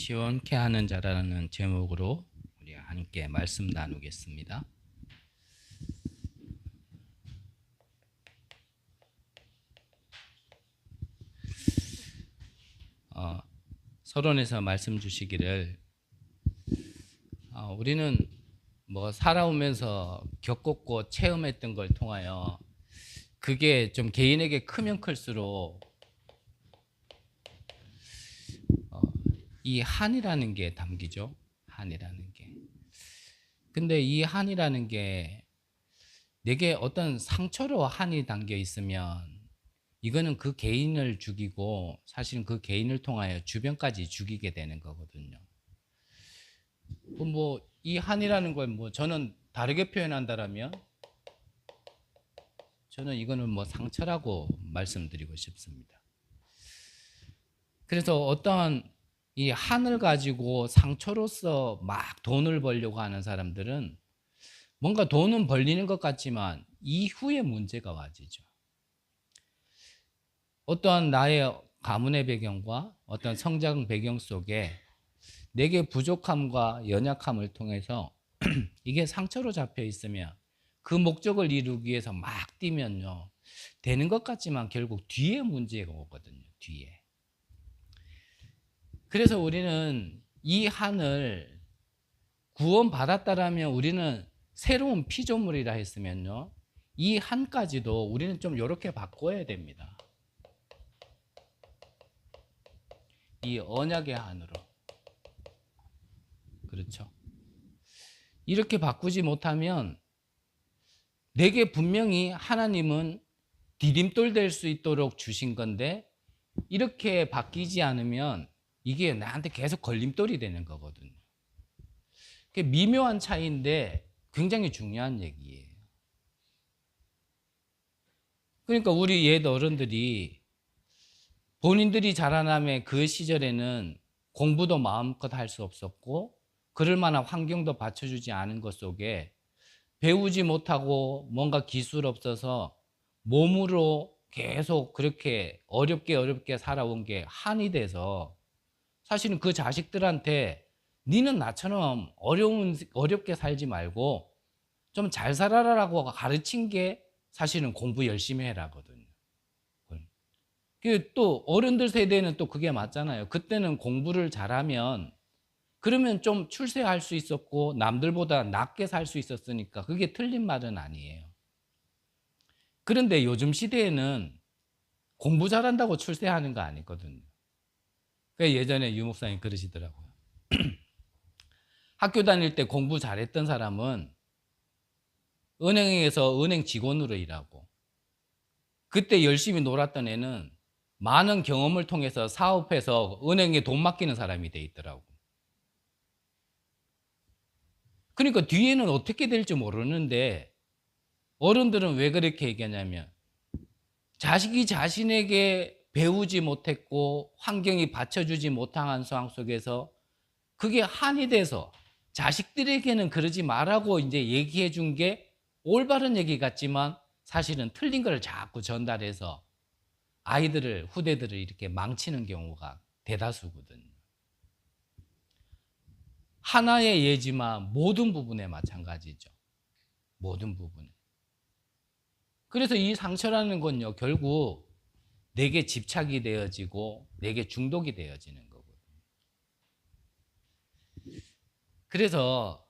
시원케 하는 자라는 제목으로 우리 함께 말씀 나누겠습니다. 서론에서 말씀 주시기를 우리는 살아오면서 겪었고 체험했던 걸 통하여 그게 좀 개인에게 크면 클수록 이 한이라는 게 담기죠. 한이라는 게. 근데 이 한이라는 게 내게 어떤 상처로 한이 담겨 있으면 이거는 그 개인을 죽이고 사실은 그 개인을 통하여 주변까지 죽이게 되는 거거든요. 이 한이라는 걸 저는 다르게 표현한다라면 저는 이거는 상처라고 말씀드리고 싶습니다. 그래서 어떠한 이 한을 가지고 상처로서 막 돈을 벌려고 하는 사람들은 뭔가 돈은 벌리는 것 같지만 이후에 문제가 와지죠. 어떠한 나의 가문의 배경과 어떤 성장 배경 속에 내게 부족함과 연약함을 통해서 이게 상처로 잡혀 있으면 그 목적을 이루기 위해서 막 뛰면요 되는 것 같지만 결국 뒤에 문제가 오거든요. 뒤에. 그래서 우리는 이 한을 구원받았다라면 우리는 새로운 피조물이라 했으면요 이 한까지도 우리는 좀 이렇게 바꿔야 됩니다. 이 언약의 한으로. 그렇죠. 이렇게 바꾸지 못하면 내게 분명히 하나님은 디딤돌 될 수 있도록 주신 건데 이렇게 바뀌지 않으면 이게 나한테 계속 걸림돌이 되는 거거든요. 그게 미묘한 차이인데 굉장히 중요한 얘기예요. 그러니까 우리 옛 어른들이 본인들이 자라남의 그 시절에는 공부도 마음껏 할 수 없었고 그럴 만한 환경도 받쳐주지 않은 것 속에 배우지 못하고 뭔가 기술 없어서 몸으로 계속 그렇게 어렵게 살아온 게 한이 돼서 사실은 그 자식들한테 니는 나처럼 어렵게 살지 말고 좀 잘 살아라라고 가르친 게 사실은 공부 열심히 해라거든요. 또 어른들 세대는 또 그게 맞잖아요. 그때는 공부를 잘하면 그러면 좀 출세할 수 있었고 남들보다 낮게 살 수 있었으니까 그게 틀린 말은 아니에요. 그런데 요즘 시대에는 공부 잘한다고 출세하는 거 아니거든요. 예전에 유 목사님 그러시더라고요. 학교 다닐 때 공부 잘했던 사람은 은행에서 은행 직원으로 일하고 그때 열심히 놀았던 애는 많은 경험을 통해서 사업해서 은행에 돈 맡기는 사람이 돼 있더라고. 그러니까 뒤에는 어떻게 될지 모르는데 어른들은 왜 그렇게 얘기하냐면 자식이 자신에게 배우지 못했고 환경이 받쳐주지 못한 상황 속에서 그게 한이 돼서 자식들에게는 그러지 말라고 이제 얘기해 준 게 올바른 얘기 같지만 사실은 틀린 걸 자꾸 전달해서 아이들을, 후대들을 이렇게 망치는 경우가 대다수거든요. 하나의 예지만 모든 부분에 마찬가지죠. 모든 부분에. 그래서 이 상처라는 건요, 결국 내게 집착이 되어지고 내게 중독이 되어지는 거거든요. 그래서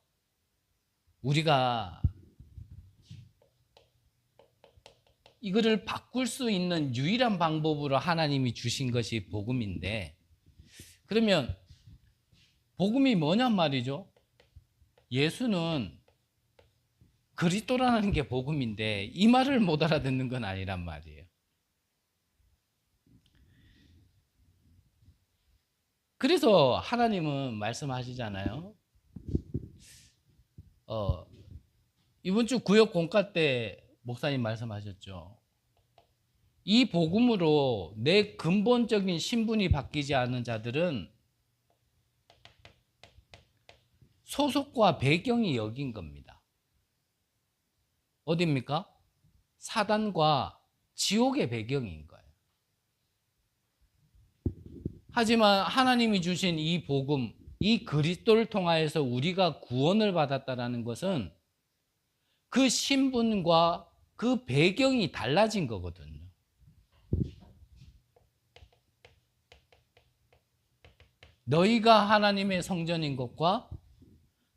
우리가 이거를 바꿀 수 있는 유일한 방법으로 하나님이 주신 것이 복음인데 그러면 복음이 뭐냔 말이죠. 예수는 그리스도라는 게 복음인데 이 말을 못 알아듣는 건 아니란 말이에요. 그래서 하나님은 말씀하시잖아요. 이번 주 구역 공과 때 목사님 말씀하셨죠. 이 복음으로 내 근본적인 신분이 바뀌지 않은 자들은 소속과 배경이 여긴 겁니다. 어디입니까? 사단과 지옥의 배경인 거예요. 하지만 하나님이 주신 이 복음, 이 그리스도를 통하여서 우리가 구원을 받았다라는 것은 그 신분과 그 배경이 달라진 거거든요. 너희가 하나님의 성전인 것과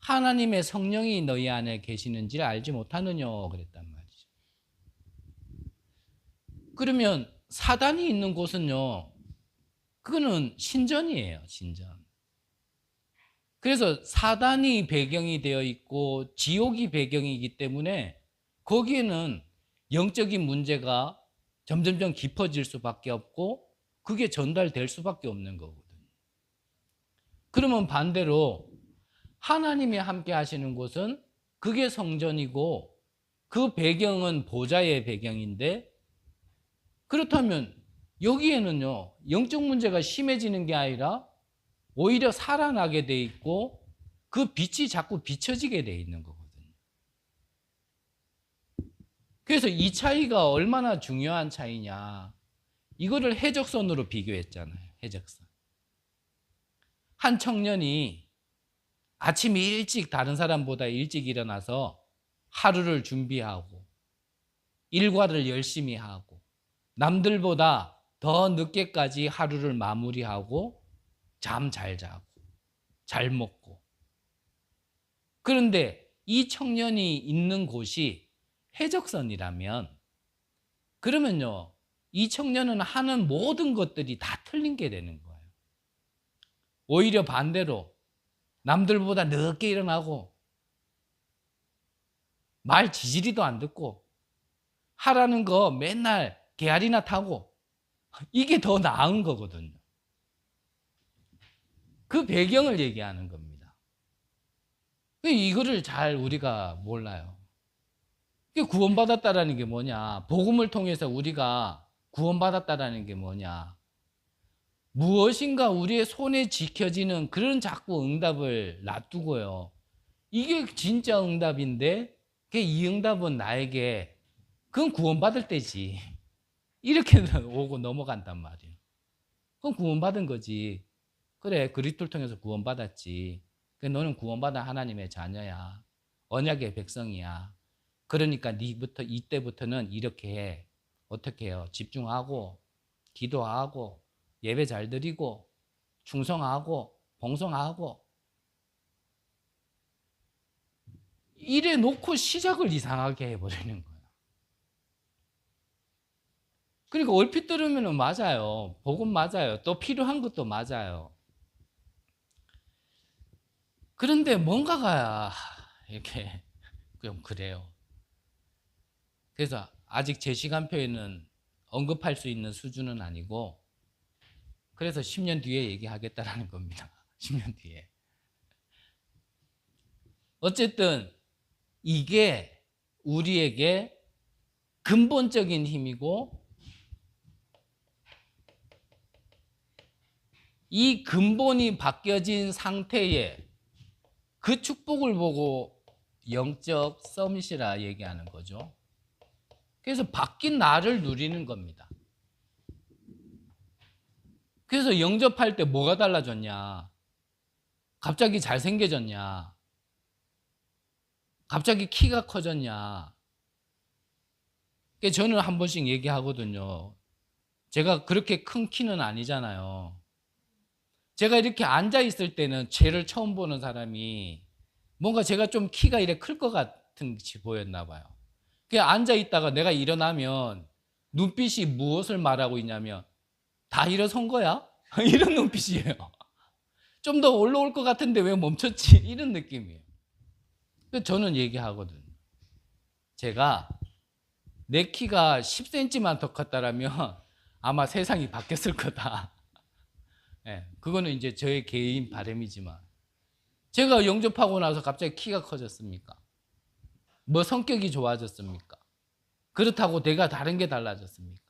하나님의 성령이 너희 안에 계시는지를 알지 못하느냐 그랬단 말이죠. 그러면 사단이 있는 곳은요, 그거는 신전이에요, 신전. 그래서 사단이 배경이 되어 있고 지옥이 배경이기 때문에 거기에는 영적인 문제가 점점점 깊어질 수밖에 없고 그게 전달될 수밖에 없는 거거든요. 그러면 반대로 하나님이 함께 하시는 곳은 그게 성전이고 그 배경은 보좌의 배경인데, 그렇다면 여기에는요, 영적 문제가 심해지는 게 아니라 오히려 살아나게 돼 있고 그 빛이 자꾸 비춰지게 돼 있는 거거든요. 그래서 이 차이가 얼마나 중요한 차이냐, 이거를 해적선으로 비교했잖아요. 해적선. 한 청년이 아침 일찍 다른 사람보다 일찍 일어나서 하루를 준비하고 일과를 열심히 하고 남들보다 더 늦게까지 하루를 마무리하고 잠 잘 자고 잘 먹고, 그런데 이 청년이 있는 곳이 해적선이라면 그러면요, 이 청년은 하는 모든 것들이 다 틀린 게 되는 거예요. 오히려 반대로 남들보다 늦게 일어나고 말 지지리도 안 듣고 하라는 거 맨날 개아리나 타고, 이게 더 나은 거거든요. 그 배경을 얘기하는 겁니다. 이거를 잘 우리가 몰라요. 구원받았다라는 게 뭐냐, 복음을 통해서 우리가 구원받았다라는 게 뭐냐, 무엇인가 우리의 손에 지켜지는 그런 자꾸 응답을 놔두고요, 이게 진짜 응답인데 이 응답은 나에게 그건 구원받을 때지, 이렇게 오고 넘어간단 말이에요. 그건 구원받은 거지. 그래, 그리스도를 통해서 구원받았지. 너는 구원받은 하나님의 자녀야. 언약의 백성이야. 그러니까 네부터 이때부터는 이렇게 해. 어떻게 해요? 집중하고 기도하고 예배 잘 드리고 충성하고 봉성하고, 이래 놓고 시작을 이상하게 해버리는 거예요. 그러니까 얼핏 들으면 맞아요. 복음 맞아요. 또 필요한 것도 맞아요. 그런데 뭔가가 이렇게 좀 그래요. 그래서 아직 제 시간표에는 언급할 수 있는 수준은 아니고, 그래서 10년 뒤에 얘기하겠다라는 겁니다. 10년 뒤에. 어쨌든 이게 우리에게 근본적인 힘이고, 이 근본이 바뀌어진 상태에 그 축복을 보고 영적 서밋이라 얘기하는 거죠. 그래서 바뀐 나를 누리는 겁니다. 그래서 영접할 때 뭐가 달라졌냐? 갑자기 잘생겨졌냐? 갑자기 키가 커졌냐? 저는 한 번씩 얘기하거든요. 제가 그렇게 큰 키는 아니잖아요. 제가 이렇게 앉아 있을 때는 쟤를 처음 보는 사람이 뭔가 제가 좀 키가 이렇게 클 것 같은 듯이 보였나 봐요. 그냥 앉아 있다가 내가 일어나면 눈빛이 무엇을 말하고 있냐면, 다 일어선 거야? 이런 눈빛이에요. 좀 더 올라올 것 같은데 왜 멈췄지? 이런 느낌이에요. 저는 얘기하거든요. 제가 내 키가 10cm만 더 컸다라면 아마 세상이 바뀌었을 거다. 네, 그거는 이제 저의 개인 바람이지만, 제가 영접하고 나서 갑자기 키가 커졌습니까? 뭐 성격이 좋아졌습니까? 그렇다고 내가 다른 게 달라졌습니까?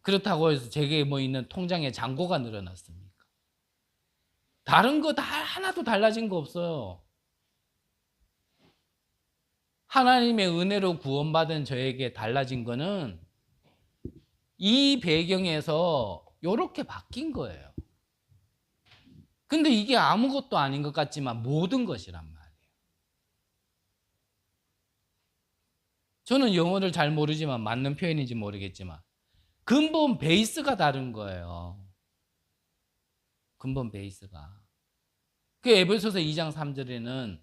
그렇다고 해서 제게 뭐 있는 통장에 잔고가 늘어났습니까? 다른 거 다 하나도 달라진 거 없어요. 하나님의 은혜로 구원받은 저에게 달라진 거는 이 배경에서 이렇게 바뀐 거예요. 근데 이게 아무것도 아닌 것 같지만 모든 것이란 말이에요. 저는 영어를 잘 모르지만 맞는 표현인지 모르겠지만 근본 베이스가 다른 거예요. 근본 베이스가. 그 에베소서 2장 3절에는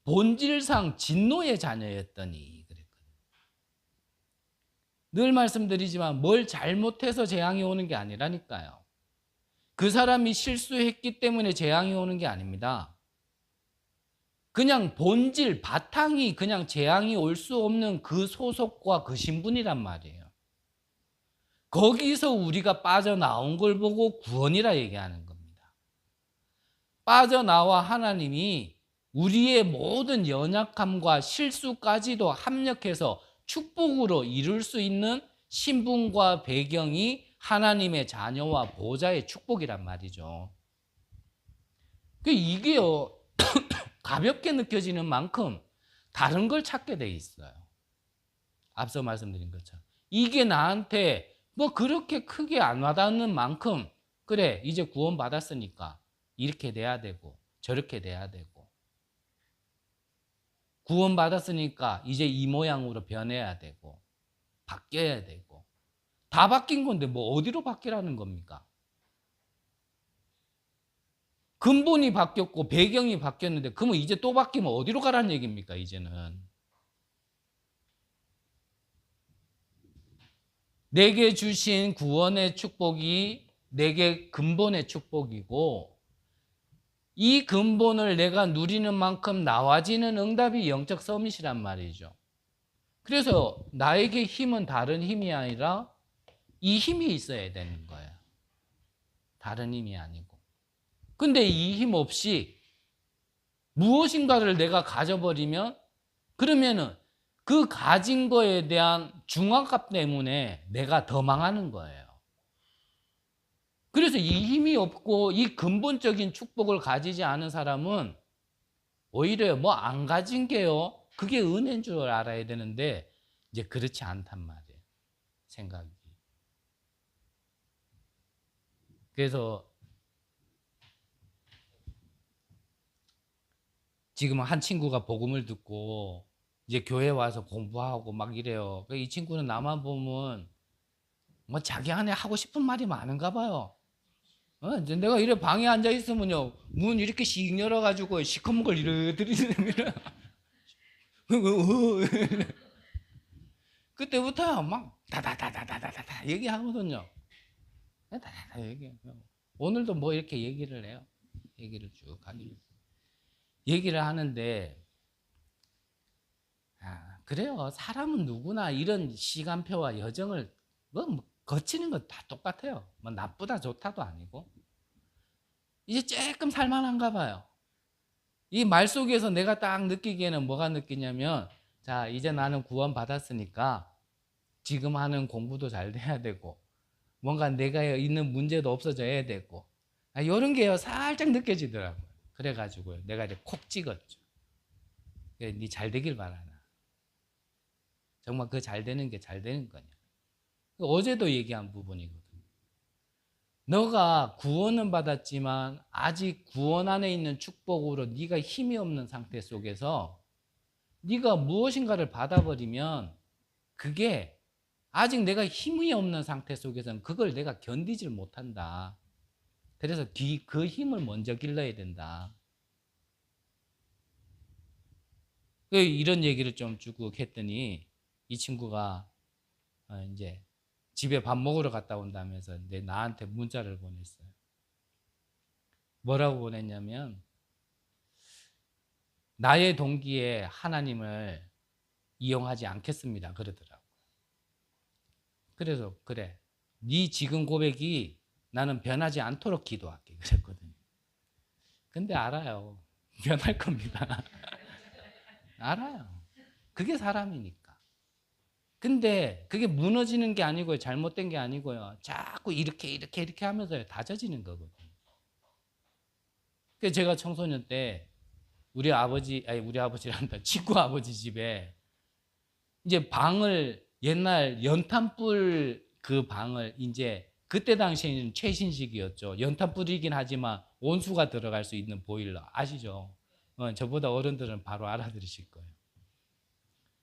본질상 진노의 자녀였더니 그랬거든요. 늘 말씀드리지만 뭘 잘못해서 재앙이 오는 게 아니라니까요. 그 사람이 실수했기 때문에 재앙이 오는 게 아닙니다. 그냥 본질, 바탕이 그냥 재앙이 올 수 없는 그 소속과 그 신분이란 말이에요. 거기서 우리가 빠져나온 걸 보고 구원이라 얘기하는 겁니다. 빠져나와 하나님이 우리의 모든 연약함과 실수까지도 합력해서 축복으로 이룰 수 있는 신분과 배경이 하나님의 자녀와 보좌의 축복이란 말이죠. 이게요, 가볍게 느껴지는 만큼 다른 걸 찾게 돼 있어요. 앞서 말씀드린 것처럼. 이게 나한테 뭐 그렇게 크게 안 와닿는 만큼, 그래, 이제 구원받았으니까 이렇게 돼야 되고 저렇게 돼야 되고, 구원받았으니까 이제 이 모양으로 변해야 되고 바뀌어야 되고, 다 바뀐 건데 뭐 어디로 바뀌라는 겁니까? 근본이 바뀌었고 배경이 바뀌었는데 그러면 이제 또 바뀌면 어디로 가라는 얘기입니까? 이제는 내게 주신 구원의 축복이 내게 근본의 축복이고, 이 근본을 내가 누리는 만큼 나와지는 응답이 영적 서밋이란 말이죠. 그래서 나에게 힘은 다른 힘이 아니라 이 힘이 있어야 되는 거예요. 다른 힘이 아니고. 근데 이 힘 없이 무엇인가를 내가 가져버리면, 그러면은 그 가진 거에 대한 중압감 때문에 내가 더 망하는 거예요. 그래서 이 힘이 없고 이 근본적인 축복을 가지지 않은 사람은 오히려 뭐 안 가진 게요, 그게 은혜인 줄 알아야 되는데 이제 그렇지 않단 말이에요, 생각이. 그래서 지금 한 친구가 복음을 듣고 이제 교회 와서 공부하고 막 이래요. 이 친구는 나만 보면 뭐 자기 안에 하고 싶은 말이 많은가 봐요. 이제 내가 이래 방에 앉아 있으면요, 문 이렇게 씩 열어가지고 시커먼 걸 이래 들이대면 그때부터 막 다다다다다다다 얘기하거든요. 다다다 얘기해요. 오늘도 뭐 이렇게 얘기를 해요. 얘기를 쭉 하기. 얘기를 하는데, 그래요. 사람은 누구나 이런 시간표와 여정을 뭐 거치는 건 다 똑같아요. 뭐 나쁘다 좋다도 아니고. 이제 조금 살만한가 봐요. 이 말 속에서 내가 딱 느끼기에는 뭐가 느끼냐면, 자, 이제 나는 구원 받았으니까 지금 하는 공부도 잘 돼야 되고, 뭔가 내가 있는 문제도 없어져야 되고, 이런 게요 살짝 느껴지더라고요. 그래가지고요, 내가 이제 콕 찍었죠. 네 잘 되길 바라나. 정말 그 잘 되는 게 잘 되는 거냐. 어제도 얘기한 부분이거든요. 너가 구원은 받았지만 아직 구원 안에 있는 축복으로 네가 힘이 없는 상태 속에서 네가 무엇인가를 받아버리면 그게 아직 내가 힘이 없는 상태 속에서는 그걸 내가 견디질 못한다. 그래서 그 힘을 먼저 길러야 된다. 이런 얘기를 좀 쭉 했더니 이 친구가 이제 집에 밥 먹으러 갔다 온다면서 이제 나한테 문자를 보냈어요. 뭐라고 보냈냐면, 나의 동기에 하나님을 이용하지 않겠습니다 그러더라고. 그래서 그래, 네 지금 고백이 나는 변하지 않도록 기도할게 그랬거든요. 근데 알아요, 변할 겁니다. 알아요. 그게 사람이니까. 근데 그게 무너지는 게 아니고요, 잘못된 게 아니고요, 자꾸 이렇게 하면서 다져지는 거거든요. 그래서 제가 청소년 때 우리 아버지란다, 친구 아버지 집에 이제 방을, 옛날 연탄불 그 방을, 이제 그때 당시에는 최신식이었죠. 연탄불이긴 하지만 온수가 들어갈 수 있는 보일러 아시죠? 저보다 어른들은 바로 알아들으실 거예요.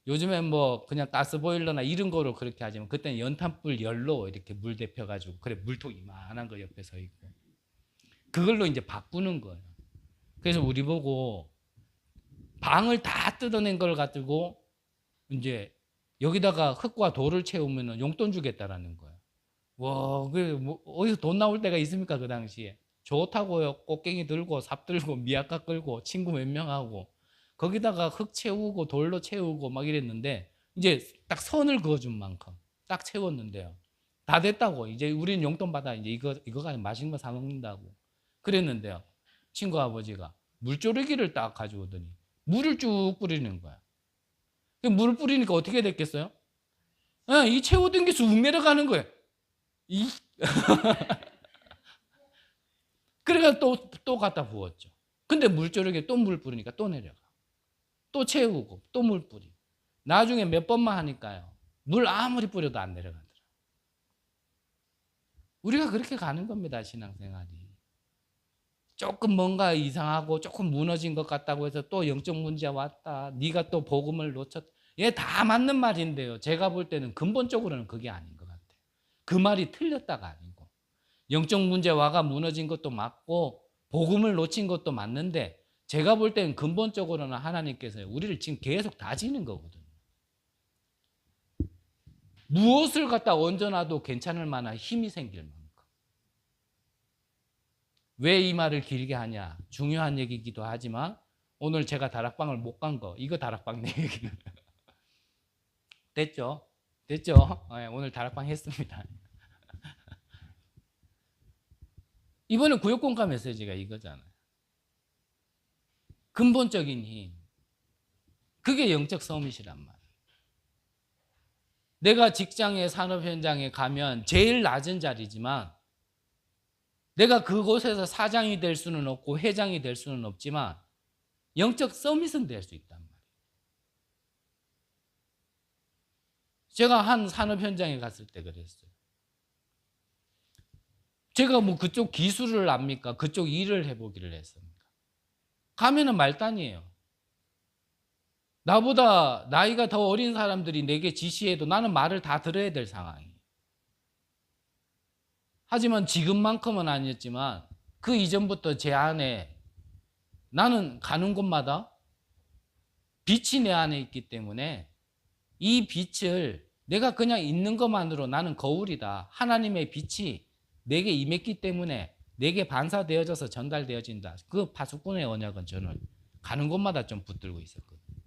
요즘엔 뭐 그냥 가스 보일러나 이런 거로 그렇게 하지만 그때는 연탄불 열로 이렇게 물 데펴가지고 그래 물통 이만한 거 옆에 서 있고 그걸로 이제 바꾸는 거예요. 그래서 우리 보고 방을 다 뜯어낸 걸 가지고 이제 여기다가 흙과 돌을 채우면 용돈 주겠다라는 거예요. 와, 뭐 어디서 돈 나올 때가 있습니까 그 당시에? 좋다고요. 꽃갱이 들고 삽 들고 미약가 끌고 친구 몇 명하고 거기다가 흙 채우고 돌로 채우고 막 이랬는데 이제 딱 선을 그어준 만큼 딱 채웠는데요. 다 됐다고. 이제 우리는 용돈 받아 이제 이거 가지고 맛있는 거 사 먹는다고 그랬는데요. 친구 아버지가 물조르기를 딱 가져오더니 물을 쭉 뿌리는 거야. 물을 뿌리니까 어떻게 됐겠어요? 이 채우던 게 쑥 내려가는 거예요. 이 그래가 또 갖다 부었죠. 근데 물조르기에 또 물 뿌리니까 또 내려가. 또 채우고 또 물 뿌리고. 나중에 몇 번만 하니까요. 물 아무리 뿌려도 안 내려가더라. 우리가 그렇게 가는 겁니다. 신앙생활이. 조금 뭔가 이상하고 조금 무너진 것 같다고 해서 또 영적 문제 왔다. 네가 또 복음을 놓쳤다. 얘 다 맞는 말인데요. 제가 볼 때는 근본적으로는 그게 아닌 것 같아요. 그 말이 틀렸다가 아니고. 영적 문제와가 무너진 것도 맞고 복음을 놓친 것도 맞는데 제가 볼 때는 근본적으로는 하나님께서 우리를 지금 계속 다지는 거거든요. 무엇을 갖다 얹어놔도 괜찮을 만한 힘이 생길 만큼. 왜 이 말을 길게 하냐? 중요한 얘기이기도 하지만 오늘 제가 다락방을 못 간 거 이거 다락방 내 얘기는 됐죠? 됐죠? 네, 오늘 다락방 했습니다. 이번에 구역공감 메시지가 이거잖아요. 근본적인 힘. 그게 영적 서밋이란 말이에요. 내가 직장의 산업 현장에 가면 제일 낮은 자리지만 내가 그곳에서 사장이 될 수는 없고 회장이 될 수는 없지만 영적 서밋은 될 수 있단 말이에요. 제가 한 산업 현장에 갔을 때 그랬어요. 제가 뭐 그쪽 기술을 압니까? 그쪽 일을 해보기를 했습니까? 가면은 말단이에요. 나보다 나이가 더 어린 사람들이 내게 지시해도 나는 말을 다 들어야 될 상황이에요. 하지만 지금만큼은 아니었지만 그 이전부터 제 안에 나는 가는 곳마다 빛이 내 안에 있기 때문에 이 빛을 내가 그냥 있는 것만으로 나는 거울이다. 하나님의 빛이 내게 임했기 때문에 내게 반사되어져서 전달되어진다. 그 파수꾼의 언약은 저는 가는 곳마다 좀 붙들고 있었거든요.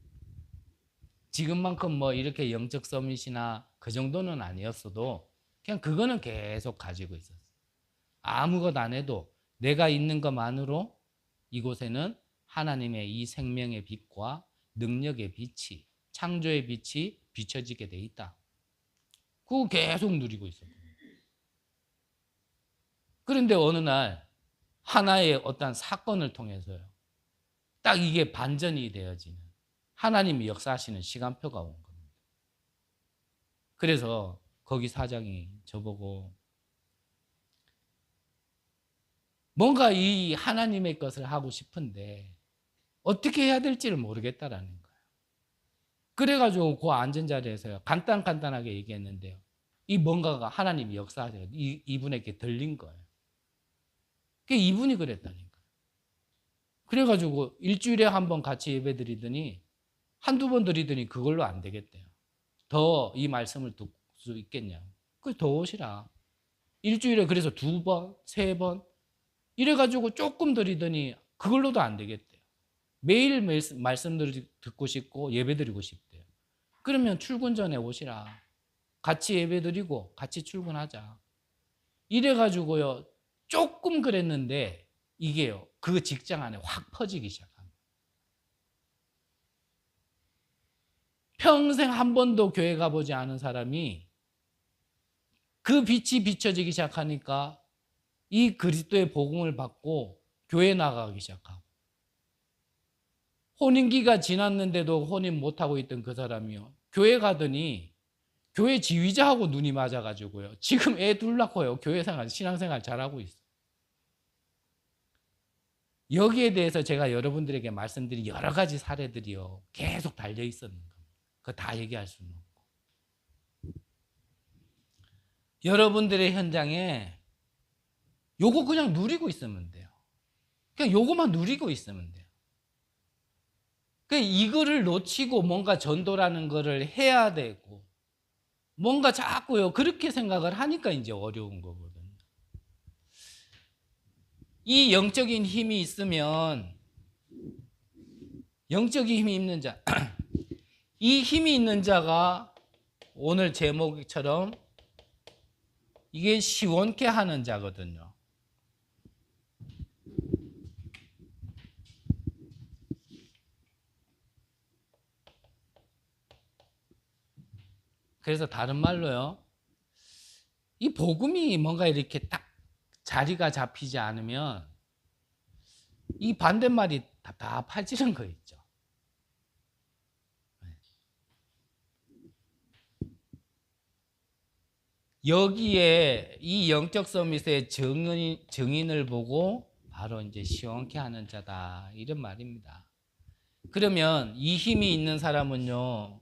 지금만큼 뭐 이렇게 영적 서밋이나 그 정도는 아니었어도 그냥 그거는 계속 가지고 있었어요. 아무것 안 해도 내가 있는 것만으로 이곳에는 하나님의 이 생명의 빛과 능력의 빛이 창조의 빛이 비춰지게 돼 있다. 그거 계속 누리고 있었거든요. 그런데 어느 날 하나의 어떤 사건을 통해서요. 딱 이게 반전이 되어지는 하나님이 역사하시는 시간표가 온 겁니다. 그래서 거기 사장이 저보고 뭔가 이 하나님의 것을 하고 싶은데 어떻게 해야 될지를 모르겠다라는 거예요. 그래가지고 그 앉은 자리에서요. 간단하게 얘기했는데요. 이 뭔가가 하나님이 역사하셔서 이분에게 들린 거예요. 이분이 그랬다니까. 그래가지고 일주일에 한 번 같이 예배 드리더니 한두 번 드리더니 그걸로 안 되겠대요. 더 이 말씀을 듣을 수 있겠냐. 더 오시라. 일주일에 그래서 2번, 3번 이래가지고 조금 드리더니 그걸로도 안 되겠대요. 매일 말씀 듣고 싶고 예배 드리고 싶대요. 그러면 출근 전에 오시라. 같이 예배 드리고 같이 출근하자. 이래가지고요. 조금 그랬는데 이게요. 그 직장 안에 확 퍼지기 시작합니다. 평생 한 번도 교회 가보지 않은 사람이 그 빛이 비춰지기 시작하니까 이 그리스도의 복음을 받고 교회 나가기 시작하고 혼인기가 지났는데도 혼인 못하고 있던 그 사람이요. 교회 가더니 교회 지휘자하고 눈이 맞아가지고요. 지금 애 둘 낳고요. 교회 생활, 신앙생활 잘하고 있어요. 여기에 대해서 제가 여러분들에게 말씀드린 여러 가지 사례들이요. 계속 달려 있었는 겁니다. 그거 다 얘기할 수는 없고. 여러분들의 현장에 요거 그냥 누리고 있으면 돼요. 그냥 요거만 누리고 있으면 돼요. 이거를 놓치고 뭔가 전도라는 거를 해야 되고 뭔가 자꾸요 그렇게 생각을 하니까 이제 어려운 거거든요. 이 영적인 힘이 있으면 영적인 힘이 있는 자, 이 힘이 있는 자가 오늘 제목처럼 이게 시원케 하는 자거든요. 그래서 다른 말로요, 이 복음이 뭔가 이렇게 딱 자리가 잡히지 않으면 이 반대말이 답답해지는 거 있죠. 여기에 이 영적 서밋의 증인을 보고 바로 이제 시원케 하는 자다 이런 말입니다. 그러면 이 힘이 있는 사람은요,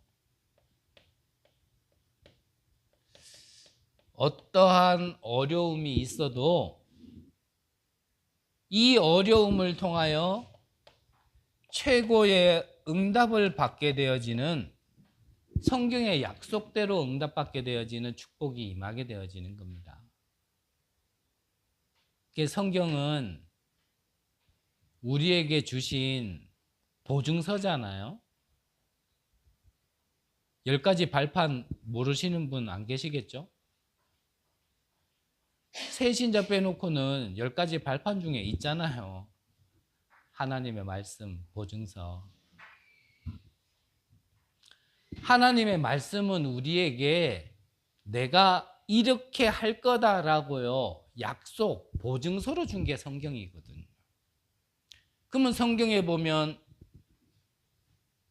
어떠한 어려움이 있어도 이 어려움을 통하여 최고의 응답을 받게 되어지는, 성경의 약속대로 응답받게 되어지는 축복이 임하게 되어지는 겁니다. 성경은 우리에게 주신 보증서잖아요. 10가지 발판 모르시는 분 안 계시겠죠? 새신자 빼놓고는 10가지 발판 중에 있잖아요. 하나님의 말씀, 보증서. 하나님의 말씀은 우리에게 내가 이렇게 할 거다라고요, 약속, 보증서로 준 게 성경이거든요. 그러면 성경에 보면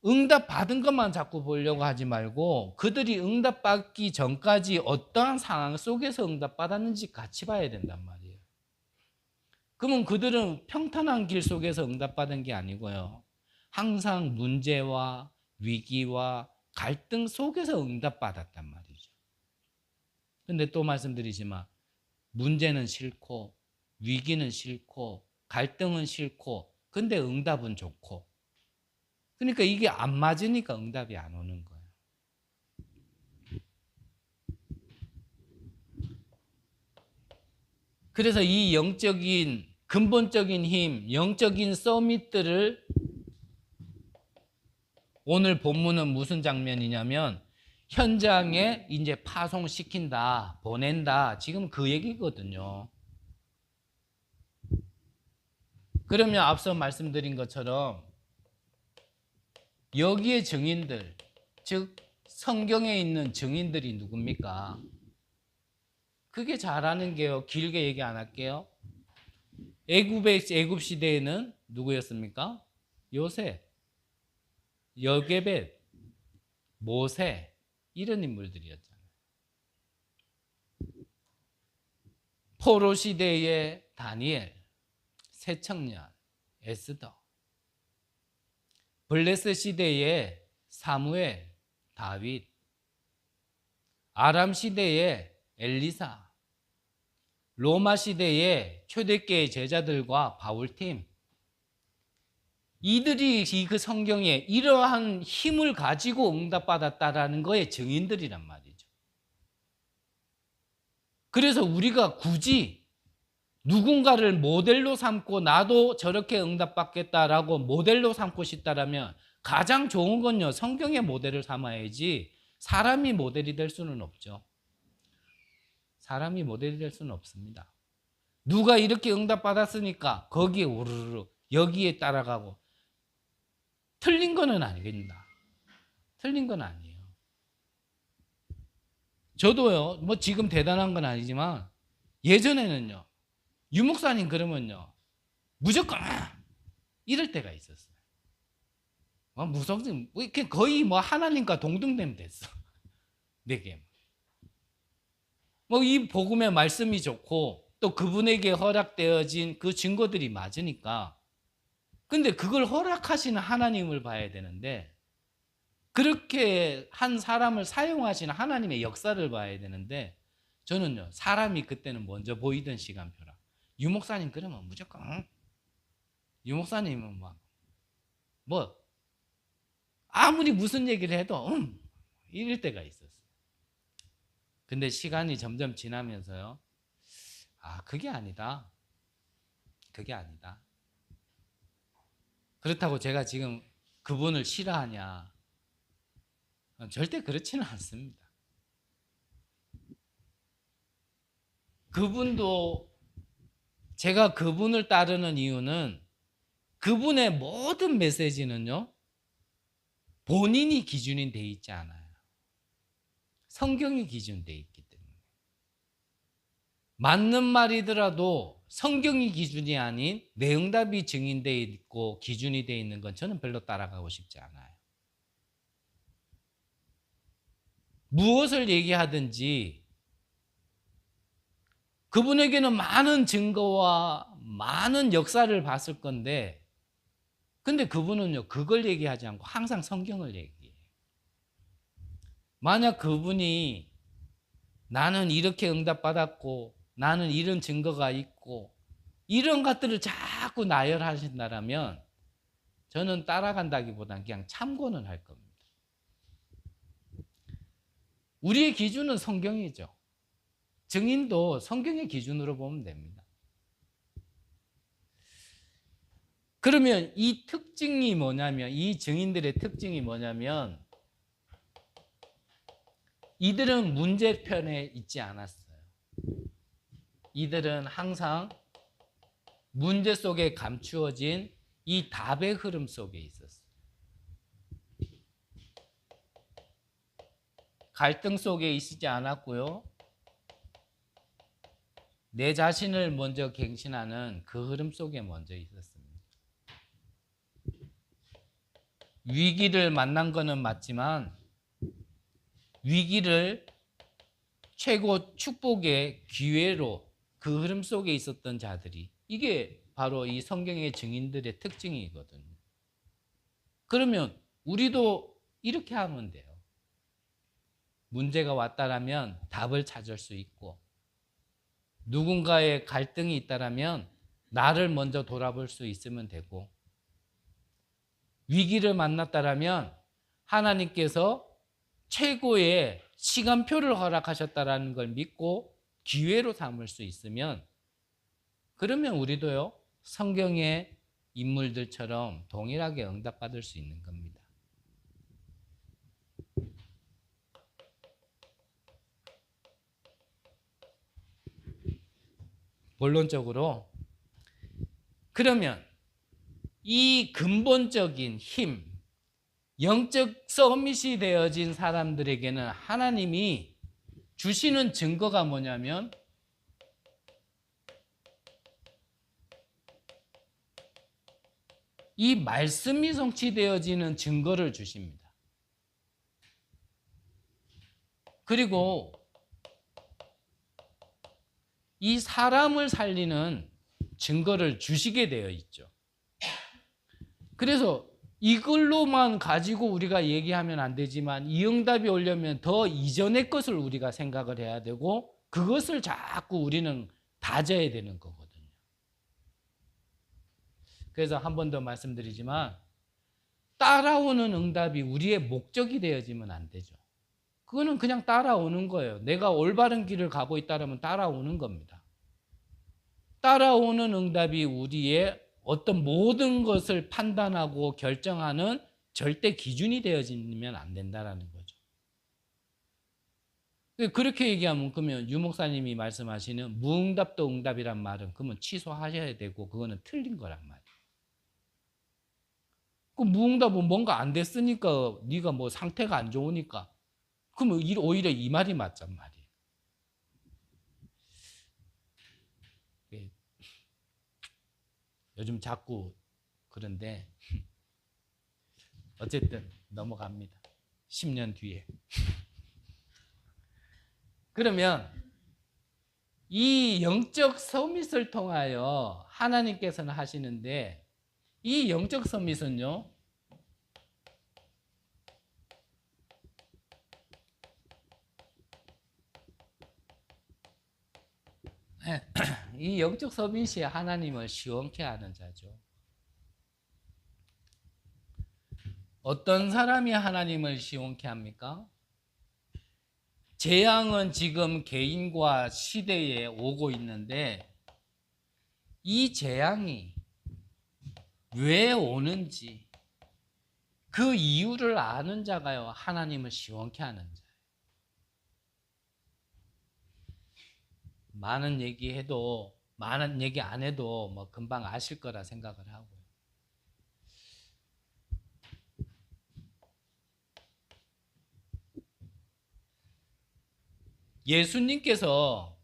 응답 받은 것만 자꾸 보려고 하지 말고 그들이 응답 받기 전까지 어떠한 상황 속에서 응답 받았는지 같이 봐야 된단 말이에요. 그러면 그들은 평탄한 길 속에서 응답 받은 게 아니고요, 항상 문제와 위기와 갈등 속에서 응답 받았단 말이죠. 근데 또 말씀드리지만 문제는 싫고 위기는 싫고 갈등은 싫고 근데 응답은 좋고, 그러니까 이게 안 맞으니까 응답이 안 오는 거예요. 그래서 이 영적인 근본적인 힘, 영적인 서밋들을 오늘 본문은 무슨 장면이냐면 현장에 이제 파송시킨다, 보낸다, 지금 그 얘기거든요. 그러면 앞서 말씀드린 것처럼 여기에 증인들, 즉 성경에 있는 증인들이 누굽니까? 그게 잘하는 게요, 길게 얘기 안 할게요. 애굽 시대에는 누구였습니까? 요셉, 여게벳, 모세, 이런 인물들이었잖아요. 포로 시대의 다니엘, 새청년, 에스더, 블레셋 시대의 사무엘, 다윗, 아람 시대의 엘리사, 로마 시대의 초대교회 제자들과 바울팀, 이들이 그 성경에 이러한 힘을 가지고 응답받았다라는 거에 증인들이란 말이죠. 그래서 우리가 굳이 누군가를 모델로 삼고 나도 저렇게 응답받겠다라고 모델로 삼고 싶다라면 가장 좋은 건요, 성경의 모델을 삼아야지 사람이 모델이 될 수는 없죠. 사람이 모델이 될 수는 없습니다. 누가 이렇게 응답받았으니까 거기에 우르르 여기에 따라가고, 틀린 거는 아닙니다. 틀린 건 아니에요. 저도요, 뭐 지금 대단한 건 아니지만 예전에는요, 유목사님 그러면요 무조건 이럴 때가 있었어요. 무슨 거의 뭐 하나님과 동등됨 됐어. 내게 뭐 이 복음의 말씀이 좋고 또 그분에게 허락되어진 그 증거들이 맞으니까 근데 그걸 허락하시는 하나님을 봐야 되는데, 그렇게 한 사람을 사용하시는 하나님의 역사를 봐야 되는데, 저는요, 사람이 그때는 먼저 보이던 시간표라. 유 목사님 그러면 무조건 유 목사님은 뭐 아무리 무슨 얘기를 해도 이럴 때가 있었어요. 근데 시간이 점점 지나면서요, 그게 아니다. 그게 아니다. 그렇다고 제가 지금 그분을 싫어하냐? 절대 그렇지는 않습니다. 그분도, 제가 그분을 따르는 이유는 그분의 모든 메시지는요, 본인이 기준이 돼 있지 않아요. 성경이 기준돼 있기 때문에. 맞는 말이더라도 성경이 기준이 아닌 내 응답이 증인돼 있고 기준이 돼 있는 건 저는 별로 따라가고 싶지 않아요. 무엇을 얘기하든지 그분에게는 많은 증거와 많은 역사를 봤을 건데, 근데 그분은요, 그걸 얘기하지 않고 항상 성경을 얘기해요. 만약 그분이 나는 이렇게 응답받았고 나는 이런 증거가 있고 이런 것들을 자꾸 나열하신다면 저는 따라간다기보다는 그냥 참고는 할 겁니다. 우리의 기준은 성경이죠. 증인도 성경의 기준으로 보면 됩니다. 그러면 이 특징이 뭐냐면, 이 증인들의 특징이 뭐냐면, 이들은 문제편에 있지 않았어요. 이들은 항상 문제 속에 감추어진 이 답의 흐름 속에 있었어요. 갈등 속에 있지 않았고요. 내 자신을 먼저 갱신하는 그 흐름 속에 먼저 있었습니다. 위기를 만난 거는 맞지만 위기를 최고 축복의 기회로 그 흐름 속에 있었던 자들이, 이게 바로 이 성경의 증인들의 특징이거든요. 그러면 우리도 이렇게 하면 돼요. 문제가 왔다라면 답을 찾을 수 있고, 누군가의 갈등이 있다라면 나를 먼저 돌아볼 수 있으면 되고, 위기를 만났다라면 하나님께서 최고의 시간표를 허락하셨다라는 걸 믿고 기회로 삼을 수 있으면, 그러면 우리도요, 성경의 인물들처럼 동일하게 응답받을 수 있는 겁니다. 본론적으로, 그러면 이 근본적인 힘, 영적 서밋이 되어진 사람들에게는 하나님이 주시는 증거가 뭐냐면, 이 말씀이 성취되어지는 증거를 주십니다. 그리고 이 사람을 살리는 증거를 주시게 되어 있죠. 그래서 이걸로만 가지고 우리가 얘기하면 안 되지만, 이 응답이 오려면 더 이전의 것을 우리가 생각을 해야 되고, 그것을 자꾸 우리는 다져야 되는 거거든요. 그래서 한 번 더 말씀드리지만, 따라오는 응답이 우리의 목적이 되어지면 안 되죠. 그거는 그냥 따라오는 거예요. 내가 올바른 길을 가고 있다면 따라오는 겁니다. 따라오는 응답이 우리의 어떤 모든 것을 판단하고 결정하는 절대 기준이 되어지면 안 된다는 거죠. 그렇게 얘기하면, 그러면 유 목사님이 말씀하시는 무응답도 응답이란 말은 그러면 취소하셔야 되고, 그거는 틀린 거란 말이에요. 그 무응답은 뭔가 안 됐으니까, 네가 뭐 상태가 안 좋으니까, 그러면 오히려 이 말이 맞단 말이에요. 요즘 자꾸 그런데 어쨌든 넘어갑니다. 10년 뒤에. 그러면 이 영적 서밋을 통하여 하나님께서는 하시는데, 이 영적 서밋은요, 이 영적 서밋이 하나님을 시원케 하는 자죠. 어떤 사람이 하나님을 시원케 합니까? 재앙은 지금 개인과 시대에 오고 있는데 이 재앙이 왜 오는지 그 이유를 아는 자가요, 하나님을 시원케 하는 자예요. 많은 얘기해도, 많은 얘기 안 해도 뭐 금방 아실 거라 생각을 하고요. 예수님께서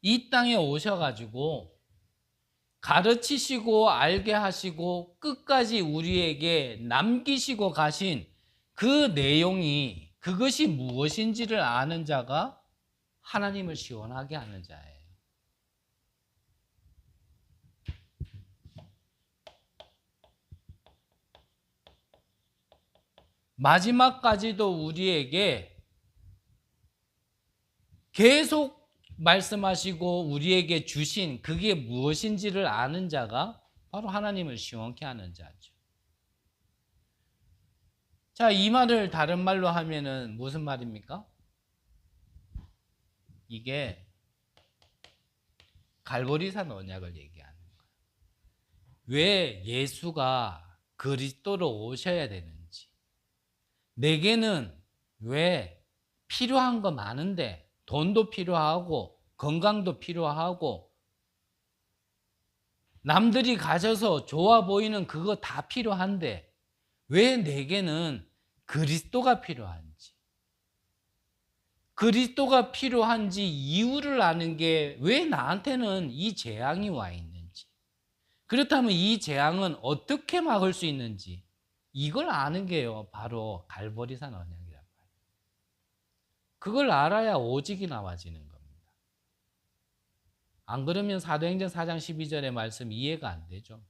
이 땅에 오셔가지고 가르치시고 알게 하시고 끝까지 우리에게 남기시고 가신 그 내용이, 그것이 무엇인지를 아는 자가 하나님을 시원하게 하는 자예요. 마지막까지도 우리에게 계속 말씀하시고 우리에게 주신 그게 무엇인지를 아는 자가 바로 하나님을 시원케 하는 자죠. 자, 이 말을 다른 말로 하면은 무슨 말입니까? 이게 갈보리산 언약을 얘기하는 거예요. 왜 예수가 그리스도로 오셔야 되는지, 내게는 왜 필요한 거 많은데, 돈도 필요하고 건강도 필요하고 남들이 가져서 좋아 보이는 그거 다 필요한데 왜 내게는 그리스도가 필요한지, 그리스도가 필요한지 이유를 아는 게 왜 나한테는 이 재앙이 와 있는지, 그렇다면 이 재앙은 어떻게 막을 수 있는지, 이걸 아는 게요 바로 갈보리산 언약이란 말이에요. 그걸 알아야 오직이 나와지는 겁니다. 안 그러면 사도행전 4장 12절의 말씀 이해가 안 되죠.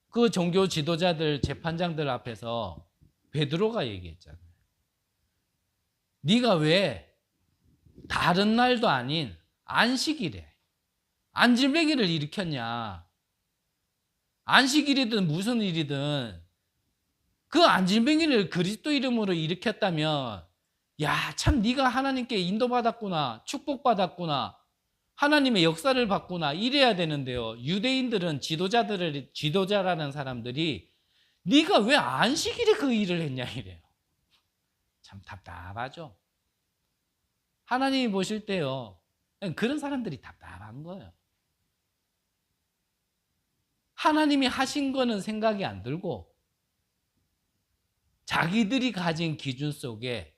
그 종교 지도자들, 재판장들 앞에서 베드로가 얘기했잖아요. 네가 왜 다른 날도 아닌 안식일에 안질매기를 일으켰냐. 안식일이든 무슨 일이든 그 안질매기를 그리스도 이름으로 일으켰다면, 야, 참 네가 하나님께 인도받았구나, 축복받았구나, 하나님의 역사를 받구나, 이래야 되는데요. 유대인들은 지도자라는 사람들이 네가 왜 안식일에 그 일을 했냐 이래요. 참 답답하죠. 하나님이 보실 때요, 그런 사람들이 답답한 거예요. 하나님이 하신 거는 생각이 안 들고 자기들이 가진 기준 속에,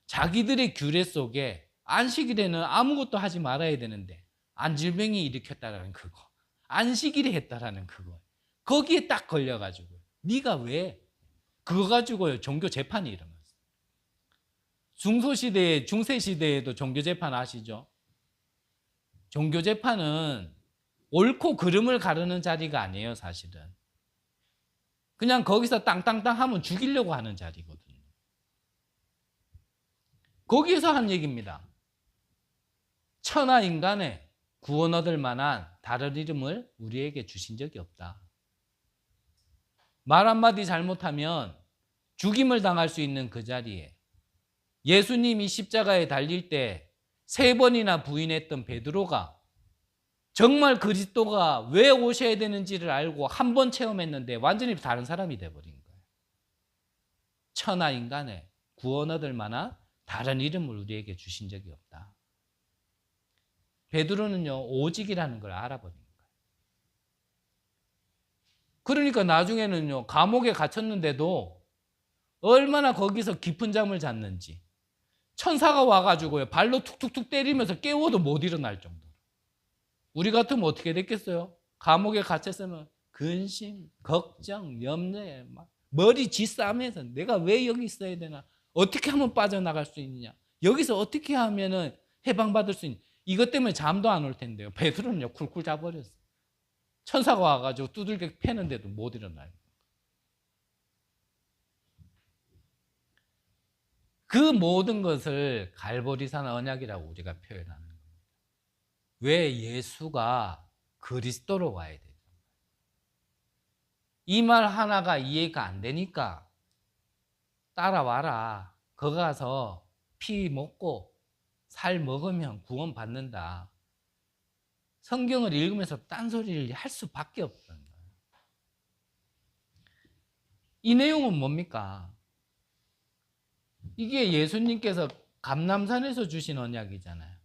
자기들의 규례 속에 안식일에는 아무것도 하지 말아야 되는데 안질병이 일으켰다라는 그거, 안식일에 했다라는 그거, 거기에 딱 걸려가지고 네가 왜 그거 가지고요 종교 재판이 일어났어요. 중소시대에, 중세시대에도 종교 재판 아시죠? 종교 재판은 옳고 그름을 가르는 자리가 아니에요. 사실은 그냥 거기서 땅땅땅 하면 죽이려고 하는 자리거든요. 거기에서 한 얘기입니다. 천하 인간의 구원 얻을 만한 다른 이름을 우리에게 주신 적이 없다. 말 한마디 잘못하면 죽임을 당할 수 있는 그 자리에 예수님이 십자가에 달릴 때 3번이나 부인했던 베드로가 정말 그리스도가 왜 오셔야 되는지를 알고 한 번 체험했는데 완전히 다른 사람이 돼버린 거예요. 천하 인간의 구원 얻을 만한 다른 이름을 우리에게 주신 적이 없다. 베드로는요 오직이라는 걸 알아버린 거예요. 그러니까 나중에는요 감옥에 갇혔는데도 얼마나 거기서 깊은 잠을 잤는지, 천사가 와가지고요 발로 툭툭툭 때리면서 깨워도 못 일어날 정도로. 우리 같으면 어떻게 됐겠어요? 감옥에 갇혔으면 근심, 걱정, 염려에 막 머리 쥐싸매서 내가 왜 여기 있어야 되나, 어떻게 하면 빠져나갈 수 있느냐, 여기서 어떻게 하면은 해방받을 수 있느냐, 이것 때문에 잠도 안 올 텐데요. 베드로는요 쿨쿨 자버렸어요. 천사가 와가지고 두들겨 패는데도 못 일어나요. 그 모든 것을 갈보리산 언약이라고 우리가 표현하는 겁니다. 왜? 예수가 그리스도로 와야 돼요. 이 말 하나가 이해가 안 되니까 따라와라. 거기 가서 피 먹고 살 먹으면 구원 받는다. 성경을 읽으면서 딴소리를 할 수밖에 없다는 거예요. 이 내용은 뭡니까? 이게 예수님께서 감람산에서 주신 언약이잖아요.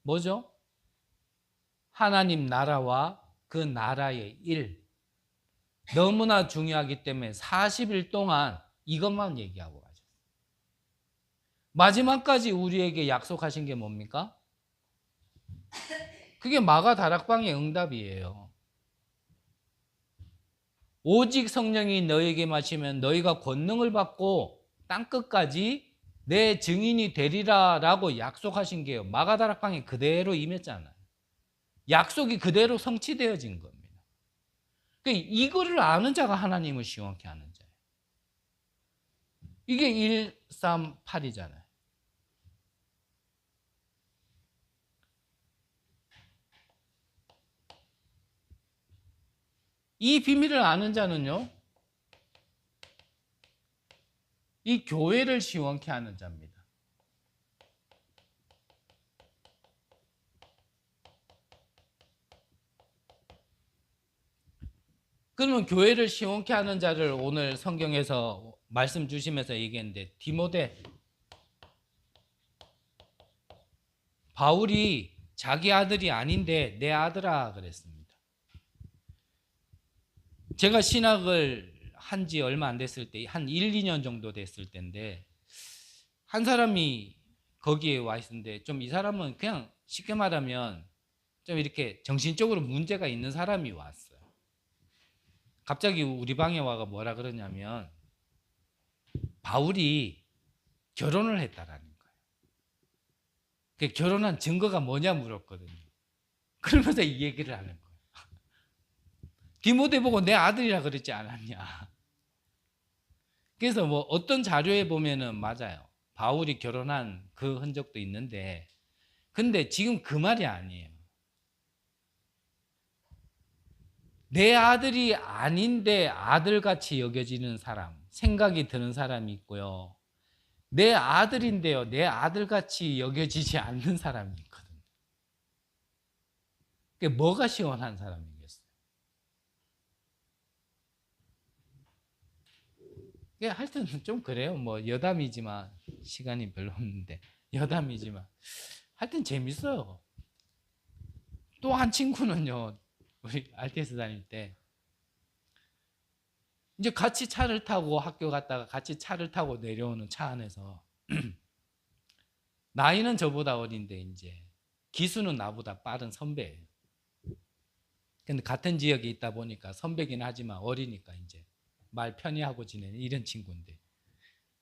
뭐죠? 하나님 나라와 그 나라의 일. 너무나 중요하기 때문에 40일 동안 이것만 얘기하고 가셨어요. 마지막까지 우리에게 약속하신 게 뭡니까? 그게 마가 다락방의 응답이에요. 오직 성령이 너에게 마시면 너희가 권능을 받고 땅끝까지 내 증인이 되리라 라고 약속하신 게요. 마가 다락방에 그대로 임했잖아요. 약속이 그대로 성취되어진 겁니다. 그러니까 이거를 아는 자가 하나님을 시원케 하는 자예요. 이게 138이잖아요. 이 비밀을 아는 자는요, 이 교회를 시원케 하는 자입니다. 그러면 교회를 시원케 하는 자를 오늘 성경에서 말씀 주시면서 얘기했는데, 디모데, 바울이 자기 아들이 아닌데 내 아들아 그랬습니다. 제가 신학을 한 지 얼마 안 됐을 때, 한 1, 2년 정도 됐을 때인데, 한 사람이 거기에 와 있었는데, 좀 이 사람은 그냥 쉽게 말하면 좀 이렇게 정신적으로 문제가 있는 사람이 왔어요. 갑자기 우리 방에 와가 뭐라 그러냐면, 바울이 결혼을 했다라는 거예요. 그 결혼한 증거가 뭐냐 물었거든요. 그러면서 이 얘기를 하는 거예요. 디모데 보고 내 아들이라 그랬지 않았냐. 그래서 뭐 어떤 자료에 보면은 맞아요. 바울이 결혼한 그 흔적도 있는데, 근데 지금 그 말이 아니에요. 내 아들이 아닌데 아들같이 여겨지는 사람, 생각이 드는 사람이 있고요. 내 아들인데요, 내 아들같이 여겨지지 않는 사람이 있거든요. 그게 뭐가 시원한 사람이겠어요? 하여튼 좀 그래요. 뭐 여담이지만, 시간이 별로 없는데 여담이지만 하여튼 재밌어요. 또 한 친구는요, 우리 RTS 다닐 때 이제 같이 차를 타고 학교 갔다가 같이 차를 타고 내려오는 차 안에서 나이는 저보다 어린데 이제 기수는 나보다 빠른 선배예요. 근데 같은 지역에 있다 보니까 선배긴 하지만 어리니까 이제 말 편히 하고 지내는 이런 친구인데,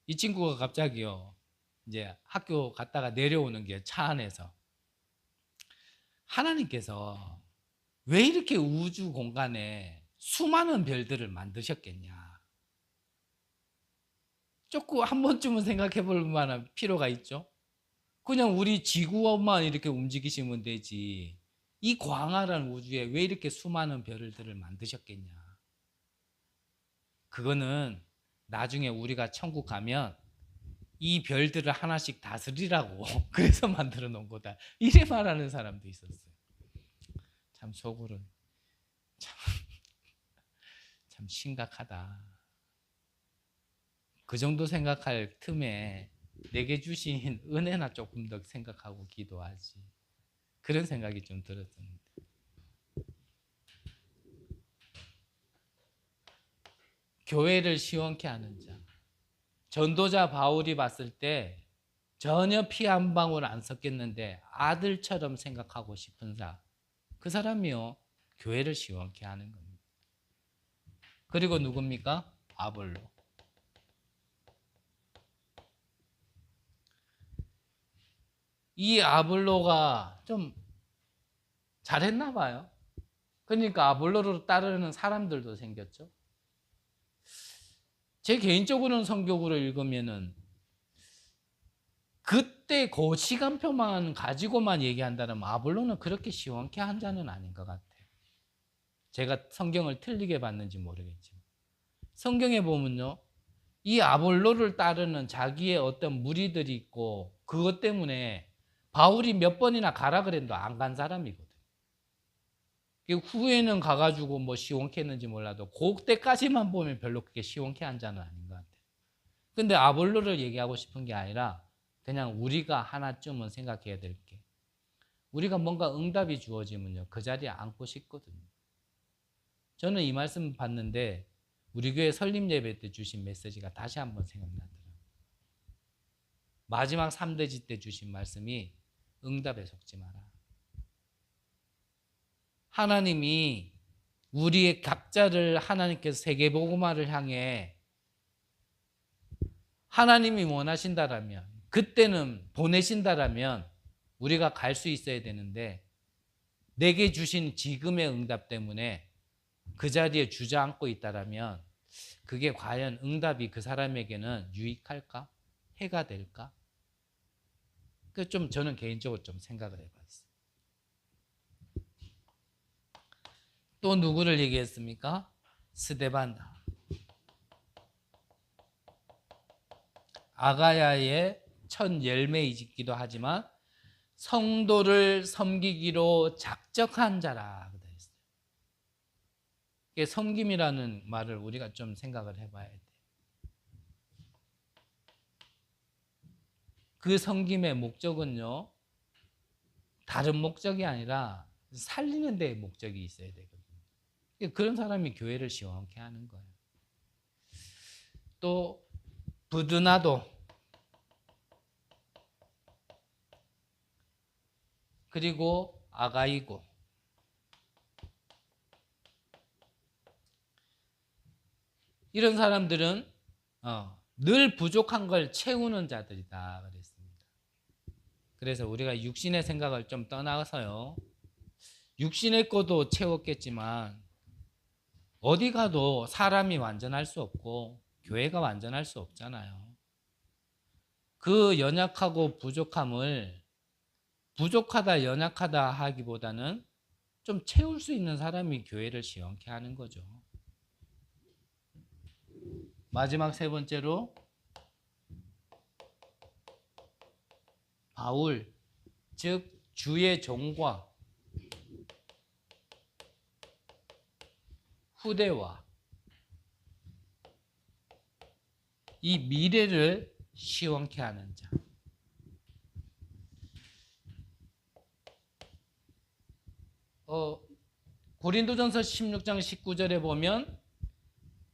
이 친구가 갑자기요, 이제 학교 갔다가 내려오는 게 차 안에서 하나님께서 왜 이렇게 우주 공간에 수많은 별들을 만드셨겠냐. 조금 한 번쯤은 생각해 볼 만한 필요가 있죠. 그냥 우리 지구만 이렇게 움직이시면 되지, 이 광활한 우주에 왜 이렇게 수많은 별들을 만드셨겠냐. 그거는 나중에 우리가 천국 가면 이 별들을 하나씩 다스리라고 그래서 만들어 놓은 거다, 이래 말하는 사람도 있었어요. 참 속으로 참 심각하다. 그 정도 생각할 틈에 내게 주신 은혜나 조금 더 생각하고 기도하지, 그런 생각이 좀 들었습니다. 교회를 시원케 하는 자, 전도자 바울이 봤을 때 전혀 피 한 방울 안 섞였는데 아들처럼 생각하고 싶은 자, 그 사람이요, 교회를 시원케 하는 겁니다. 그리고 누굽니까? 아볼로. 이 아볼로가 좀 잘했나 봐요. 그러니까 아볼로를 따르는 사람들도 생겼죠. 제 개인적으로는 성경으로 읽으면은 그때 그 시간표만 가지고만 얘기한다면 아볼로는 그렇게 시원케 한 자는 아닌 것 같아요. 제가 성경을 틀리게 봤는지 모르겠지만 성경에 보면요, 이 아볼로를 따르는 자기의 어떤 무리들이 있고 그것 때문에 바울이 몇 번이나 가라 그랬는데 안 간 사람이거든요. 후에는 가가지고 뭐 시원케 했는지 몰라도 그때까지만 보면 별로 그렇게 시원케 한 자는 아닌 것 같아요. 근데 아볼로를 얘기하고 싶은 게 아니라 그냥 우리가 하나쯤은 생각해야 될 게, 우리가 뭔가 응답이 주어지면요 그 자리에 앉고 싶거든요. 저는 이 말씀 봤는데 우리 교회 설립 예배 때 주신 메시지가 다시 한번 생각나더라고요. 마지막 3대지 때 주신 말씀이 응답에 속지 마라. 하나님이 우리의 각자를 하나님께서 세계복음화를 향해 하나님이 원하신다라면, 그때는 보내신다라면 우리가 갈 수 있어야 되는데 내게 주신 지금의 응답 때문에 그 자리에 주저앉고 있다라면 그게 과연 응답이 그 사람에게는 유익할까? 해가 될까? 그 좀 저는 개인적으로 좀 생각을 해봤어요. 또 누구를 얘기했습니까? 스데반. 아가야의 첫 열매이기도 하지만 성도를 섬기기로 작정한 자라 그랬어요. 섬김이라는 말을 우리가 좀 생각을 해봐야 돼요. 그 섬김의 목적은요, 다른 목적이 아니라 살리는 데에 목적이 있어야 되거든요. 그런 사람이 교회를 시원케 하는 거예요. 또 부드나도, 그리고 아가이고, 이런 사람들은 늘 부족한 걸 채우는 자들이다 그랬습니다. 그래서 우리가 육신의 생각을 좀 떠나서요, 육신의 것도 채웠겠지만 어디 가도 사람이 완전할 수 없고 교회가 완전할 수 없잖아요. 그 연약하고 부족함을 부족하다 연약하다 하기보다는 좀 채울 수 있는 사람이 교회를 시원케 하는 거죠. 마지막 세 번째로 바울, 즉 주의 종과 후대와 이 미래를 시원케 하는 자. 고린도전서 16장 19절에 보면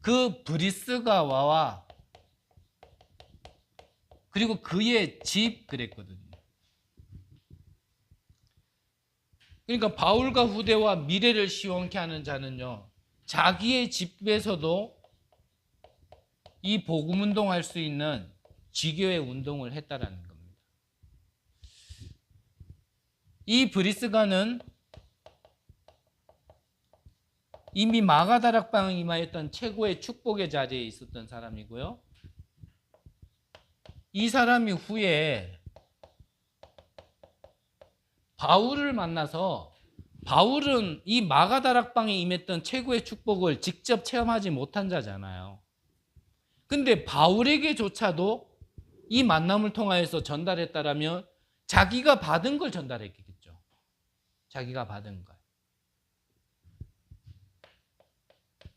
그 브리스가와와 그리고 그의 집 그랬거든요. 그러니까 바울과 후대와 미래를 시원케 하는 자는요, 자기의 집에서도 이 복음 운동할 수 있는 지교의 운동을 했다라는 겁니다. 이 브리스가는 이미 마가다락방에 임하였던 최고의 축복의 자리에 있었던 사람이고요. 이 사람이 후에 바울을 만나서, 바울은 이 마가다락방에 임했던 최고의 축복을 직접 체험하지 못한 자잖아요. 근데 바울에게조차도 이 만남을 통하여서 전달했다라면 자기가 받은 걸 전달했겠죠. 자기가 받은 걸.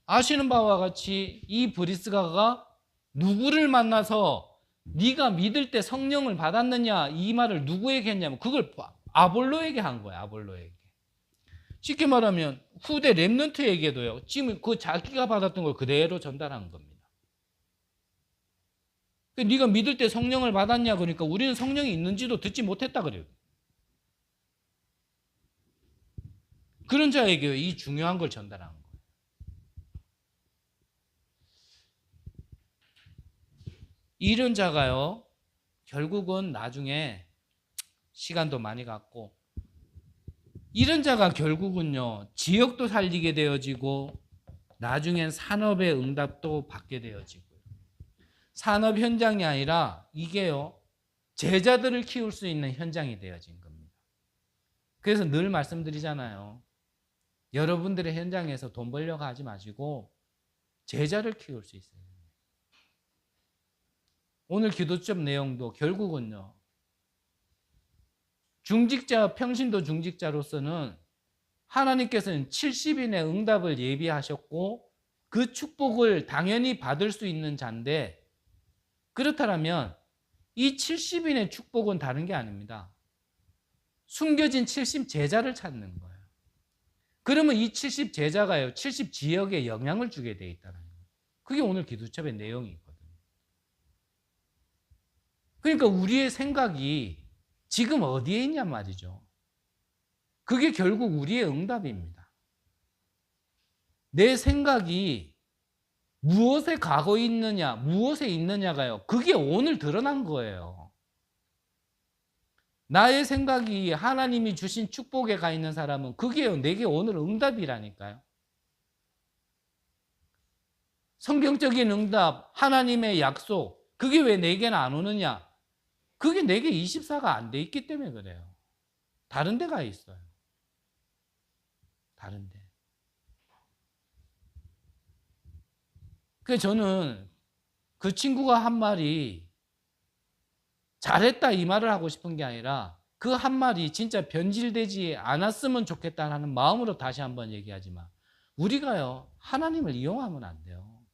아시는 바와 같이 이 브리스가가 누구를 만나서 네가 믿을 때 성령을 받았느냐 이 말을 누구에게 했냐면 그걸 아볼로에게 한 거예요. 아볼로에게. 쉽게 말하면 후대 렘넌트에게도요, 지금 그 자기가 받았던 걸 그대로 전달한 겁니다. 네가 믿을 때 성령을 받았냐 그러니까 우리는 성령이 있는지도 듣지 못했다 그래요. 그런 자에게 이 중요한 걸 전달한 거예요. 이런 자가요, 결국은 나중에 시간도 많이 갔고 이런 자가 결국은요, 지역도 살리게 되어지고 나중엔 산업의 응답도 받게 되어지고요. 산업 현장이 아니라 이게요, 제자들을 키울 수 있는 현장이 되어진 겁니다. 그래서 늘 말씀드리잖아요. 여러분들의 현장에서 돈 벌려고 하지 마시고 제자를 키울 수 있어요. 오늘 기도점 내용도 결국은요, 중직자, 평신도 중직자로서는 하나님께서는 70인의 응답을 예비하셨고 그 축복을 당연히 받을 수 있는 자인데, 그렇다면 이 70인의 축복은 다른 게 아닙니다. 숨겨진 70 제자를 찾는 거예요. 그러면 이 70 제자가요, 70 지역에 영향을 주게 돼 있다는 거예요. 그게 오늘 기도첩의 내용이거든요. 그러니까 우리의 생각이 지금 어디에 있냔 말이죠. 그게 결국 우리의 응답입니다. 내 생각이 무엇에 가고 있느냐, 무엇에 있느냐가요, 그게 오늘 드러난 거예요. 나의 생각이 하나님이 주신 축복에 가 있는 사람은 그게 내게 오늘 응답이라니까요. 성경적인 응답, 하나님의 약속, 그게 왜 내게는 안 오느냐? 그게 내게 24가 안 돼 있기 때문에 그래요. 다른 데가 있어요. 다른 데. 그래서 저는 그 친구가 한 말이 잘했다 이 말을 하고 싶은 게 아니라 그 한 말이 진짜 변질되지 않았으면 좋겠다는 마음으로 다시 한번 얘기하지만, 우리가요, 하나님을 이용하면 안 돼요.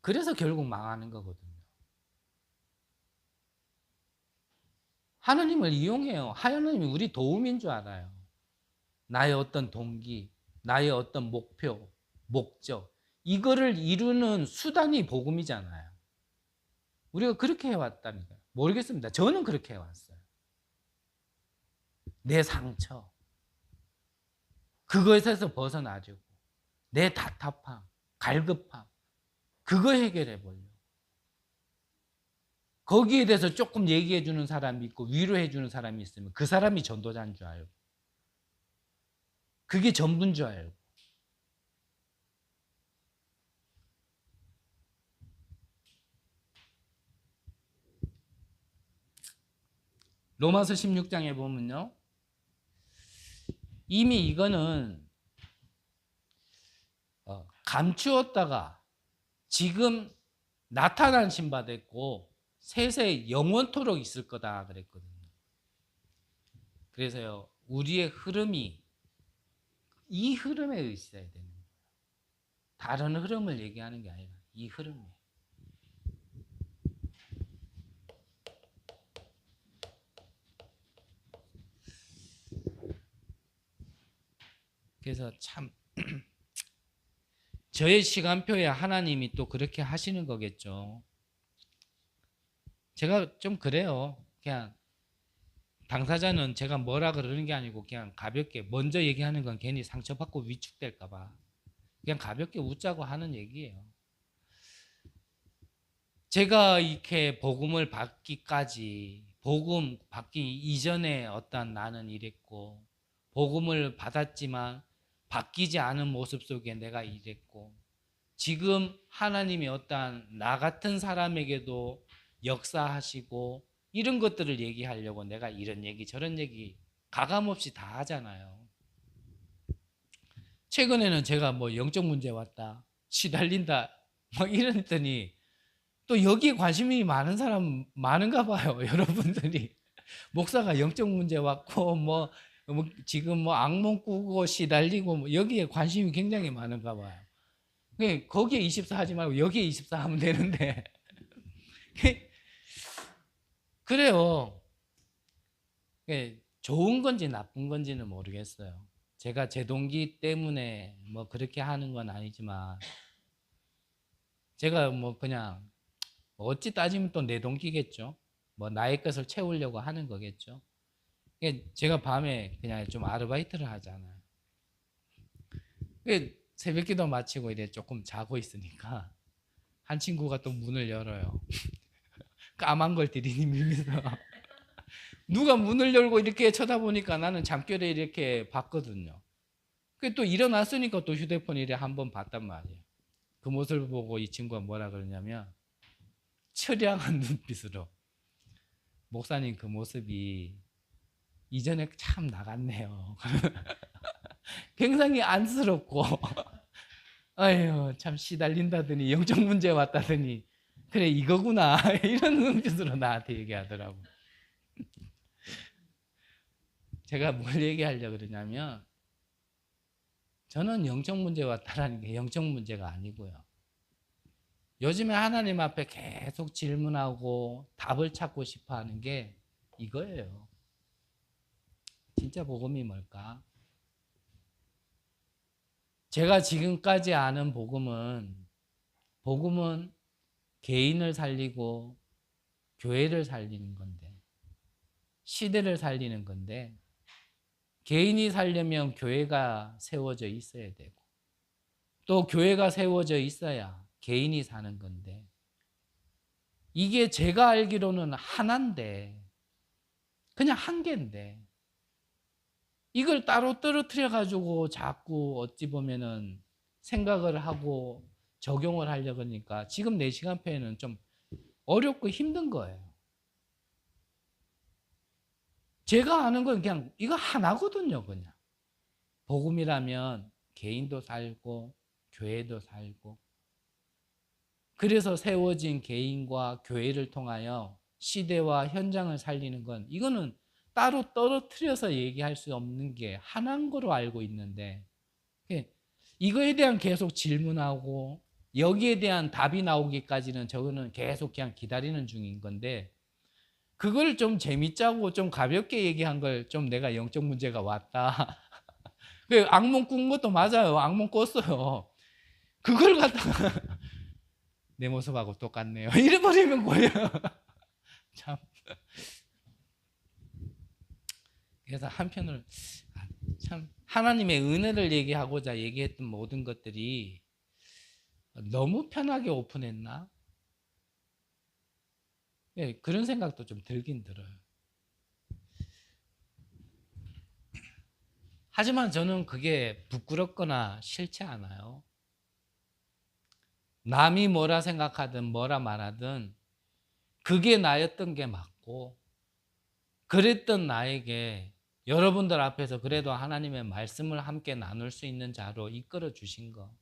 그래서 결국 망하는 거거든요. 하나님을 이용해요. 하나님이 우리 도움인 줄 알아요. 나의 어떤 동기, 나의 어떤 목표, 목적, 이거를 이루는 수단이 복음이잖아요. 우리가 그렇게 해왔다니까요. 모르겠습니다. 저는 그렇게 해왔어요. 내 상처, 그것에서 벗어나려고, 내 답답함, 갈급함, 그거 해결해 보려고. 거기에 대해서 조금 얘기해 주는 사람이 있고 위로해 주는 사람이 있으면 그 사람이 전도자인 줄 알고, 그게 전부인 줄 알고. 로마서 16장에 보면요, 이미 이거는 감추었다가 지금 나타나신 바 됐고 세세 영원토록 있을 거다 그랬거든요. 그래서요, 우리의 흐름이 이 흐름에 있어야 되는 거예요. 다른 흐름을 얘기하는 게 아니라 이 흐름에. 그래서 참 저의 시간표에 하나님이 또 그렇게 하시는 거겠죠. 제가 좀 그래요. 그냥 당사자는 제가 뭐라 그러는 게 아니고 그냥 가볍게 먼저 얘기하는 건 괜히 상처받고 위축될까 봐 그냥 가볍게 웃자고 하는 얘기예요. 제가 이렇게 복음을 받기까지, 복음 받기 이전에 어떤 나는 이랬고, 복음을 받았지만 바뀌지 않은 모습 속에 내가 이랬고, 지금 하나님이 어떠한 나 같은 사람에게도 역사하시고 이런 것들을 얘기하려고 내가 이런 얘기 저런 얘기 가감없이 다 하잖아요. 최근에는 제가 뭐 영적 문제 왔다, 시달린다 뭐 이랬더니 또 여기에 관심이 많은 사람 많은가 봐요. 여러분들이 목사가 영적 문제 왔고 뭐 지금 뭐 악몽 꾸고 시달리고 뭐 여기에 관심이 굉장히 많은가 봐요. 거기에 24 하지 말고 여기에 24 하면 되는데 그래요. 좋은 건지 나쁜 건지는 모르겠어요. 제가 제 동기 때문에 뭐 그렇게 하는 건 아니지만 제가 뭐 그냥 어찌 따지면 또 내 동기겠죠. 뭐 나의 것을 채우려고 하는 거겠죠. 제가 밤에 그냥 좀 아르바이트를 하잖아요. 새벽기도 마치고 이래 조금 자고 있으니까 한 친구가 또 문을 열어요. 까만 걸 들이밀면서 누가 문을 열고 이렇게 쳐다보니까 나는 잠결에 이렇게 봤거든요. 또 일어났으니까 또 휴대폰 이래 한번 봤단 말이에요. 그 모습을 보고 이 친구가 뭐라 그러냐면 처량한 눈빛으로 목사님 그 모습이 이전에 참 나갔네요. 굉장히 안쓰럽고 아유 참 시달린다더니 영적 문제 왔다더니 그래 이거구나 이런 눈빛으로 나한테 얘기하더라고. 제가 뭘 얘기하려고 그러냐면 저는 영적 문제 왔다라는 게 영적 문제가 아니고요. 요즘에 하나님 앞에 계속 질문하고 답을 찾고 싶어 하는 게 이거예요. 진짜 복음이 뭘까? 제가 지금까지 아는 복음은 개인을 살리고 교회를 살리는 건데, 시대를 살리는 건데, 개인이 살려면 교회가 세워져 있어야 되고, 또 교회가 세워져 있어야 개인이 사는 건데, 이게 제가 알기로는 하나인데, 그냥 한 개인데, 이걸 따로 떨어뜨려 가지고 자꾸 어찌 보면은 생각을 하고 적용을 하려고 하니까 지금 내 시간표에는 좀 어렵고 힘든 거예요. 제가 아는 건 그냥 이거 하나거든요, 그냥. 복음이라면 개인도 살고 교회도 살고 그래서 세워진 개인과 교회를 통하여 시대와 현장을 살리는 건 이거는 따로 떨어뜨려서 얘기할 수 없는 게 하나인 거로 알고 있는데 이거에 대한 계속 질문하고 여기에 대한 답이 나오기까지는 저거는 계속 그냥 기다리는 중인 건데 그걸 좀 재밌자고 좀 가볍게 얘기한 걸 좀 내가 영적 문제가 왔다. 그 악몽 꾼 것도 맞아요. 악몽 꿨어요. 그걸 갖다가 내 모습하고 똑같네요. 이래버리면 뭐예요? 참. 그래서 한편으로 참 하나님의 은혜를 얘기하고자 얘기했던 모든 것들이 너무 편하게 오픈했나? 네, 그런 생각도 좀 들긴 들어요. 하지만 저는 그게 부끄럽거나 싫지 않아요. 남이 뭐라 생각하든 뭐라 말하든 그게 나였던 게 맞고 그랬던 나에게 여러분들 앞에서 그래도 하나님의 말씀을 함께 나눌 수 있는 자로 이끌어 주신 거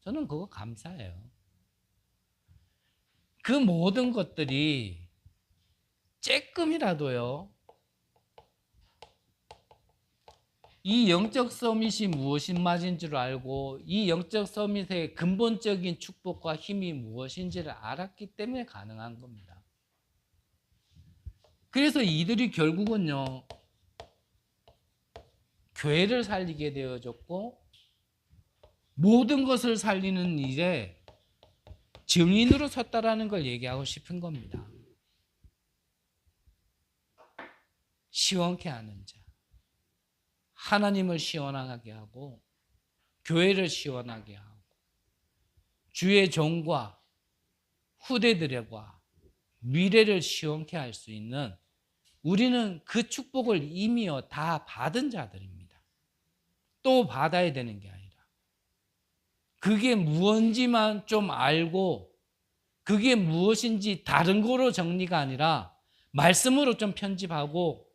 저는 그거 감사해요. 그 모든 것들이 조금이라도요 이 영적 서밋이 무엇인 줄 알고 이 영적 서밋의 근본적인 축복과 힘이 무엇인지를 알았기 때문에 가능한 겁니다. 그래서 이들이 결국은요 교회를 살리게 되어졌고 모든 것을 살리는 일에 증인으로 섰다라는 걸 얘기하고 싶은 겁니다. 시원케 하는 자, 하나님을 시원하게 하고 교회를 시원하게 하고 주의 종과 후대들과 미래를 시원케 할 수 있는 우리는 그 축복을 이미요 다 받은 자들입니다. 또 받아야 되는 게 아니라 그게 무엇인지만 좀 알고 그게 무엇인지 다른 거로 정리가 아니라 말씀으로 좀 편집하고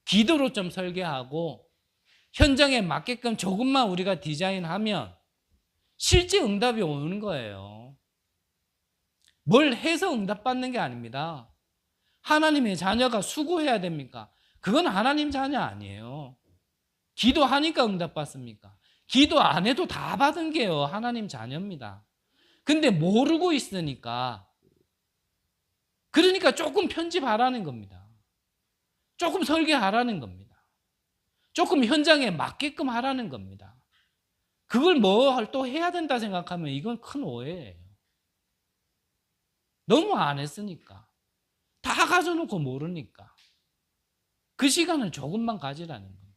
기도로 좀 설계하고 현장에 맞게끔 조금만 우리가 디자인하면 실제 응답이 오는 거예요. 뭘 해서 응답받는 게 아닙니다. 하나님의 자녀가 수고해야 됩니까? 그건 하나님 자녀 아니에요. 기도하니까 응답받습니까? 기도 안 해도 다 받은 게요. 하나님 자녀입니다. 근데 모르고 있으니까 그러니까 조금 편집하라는 겁니다. 조금 설계하라는 겁니다. 조금 현장에 맞게끔 하라는 겁니다. 그걸 뭐 또 해야 된다 생각하면 이건 큰 오해예요. 너무 안 했으니까. 다 가져놓고 모르니까. 그 시간을 조금만 가지라는 겁니다.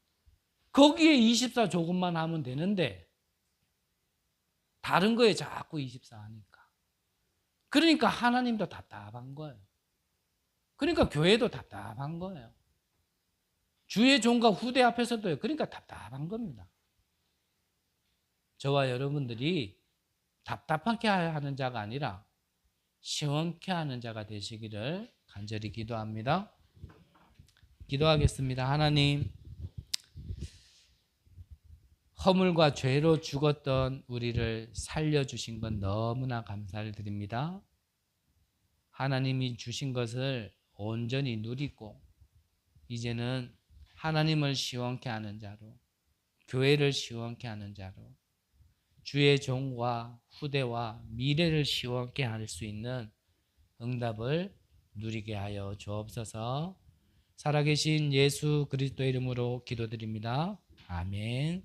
거기에 24 조금만 하면 되는데 다른 거에 자꾸 24 하니까. 그러니까 하나님도 답답한 거예요. 그러니까 교회도 답답한 거예요. 주의 종과 후대 앞에서도요. 그러니까 답답한 겁니다. 저와 여러분들이 답답하게 하는 자가 아니라 시원케 하는 자가 되시기를 간절히 기도합니다. 기도하겠습니다. 하나님, 허물과 죄로 죽었던 우리를 살려주신 건 너무나 감사를 드립니다. 하나님이 주신 것을 온전히 누리고 이제는 하나님을 시원케 하는 자로, 교회를 시원케 하는 자로, 주의 종과 후대와 미래를 시원케 할 수 있는 응답을 누리게 하여 주옵소서. 살아계신 예수 그리스도 이름으로 기도드립니다. 아멘.